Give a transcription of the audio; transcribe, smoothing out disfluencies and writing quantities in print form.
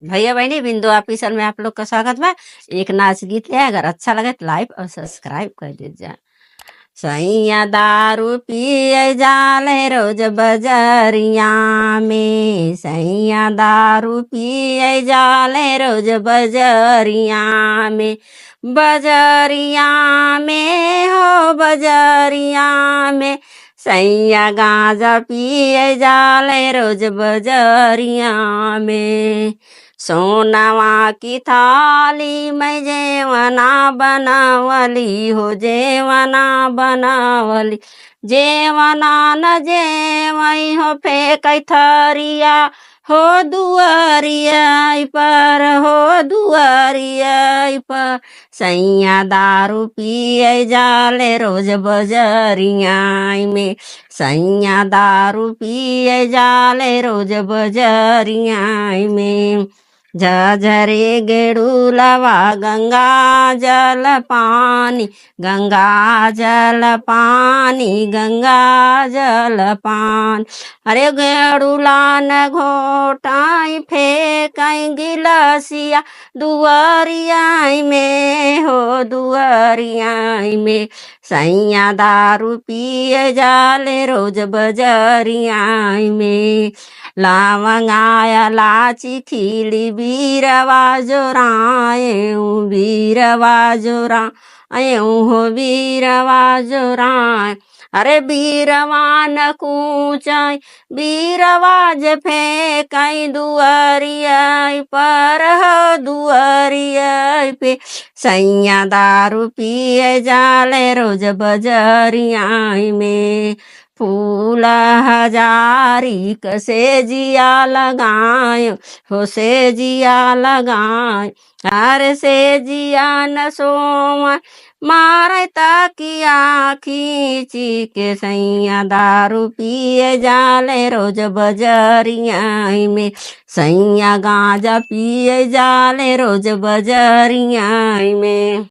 भैया बहनी बिंदु ऑफिसर में आप लोग का स्वागत बा। एक नाच गीत है, अगर अच्छा लगे तो लाइक और सब्सक्राइब कर दीजिए। सैया दारू पिए जाले रोज बजरिया में, सैया दारू पिए जाले रोज बजरिया में, बजरिया में हो बजरिया में। सैया गांजा पिए जाले रोज बजरिया में, सोनावा की थाली में जेवना बनावली हो, जेवना बनावली, जेवना न जेवई हो फेंक थरिया हो दुआरिया पर, हो दुआरिया पर। सैया दारू पिए जाले रोज बजरिया में, सैया दारू पिए जाले रोज बजरिया में। झझरे गेड़ूलवा गंगा जल पानी, गंगा जल पानी, गंगा जल पानी। अरे गेड़ूला न घोटाई फेंकाई गिलसिया दुआरिया में हो, दुआरिया में। सैया दारू पिए जाले रोज बजरिया में, लावंगाया लाची खिली बीरवा जोराए, बीरवा जोराए हो, बीरवा जोराए। अरे बीरवा न कूचाई, बीरवा जे फेंकाई दुआरिया पर हो, दुआरिया पे। सैया दारू पिए जाले रोज बजरिया में, फूल हजारी कसे जिया लगाए हो, से जिया लगाए। अरे से जिया न सोम मारे ताकिया खींची के, सैया दारू पिए जाले रोज बजरिया में, सैया गांजा पिए जाले रोज बजरिया में।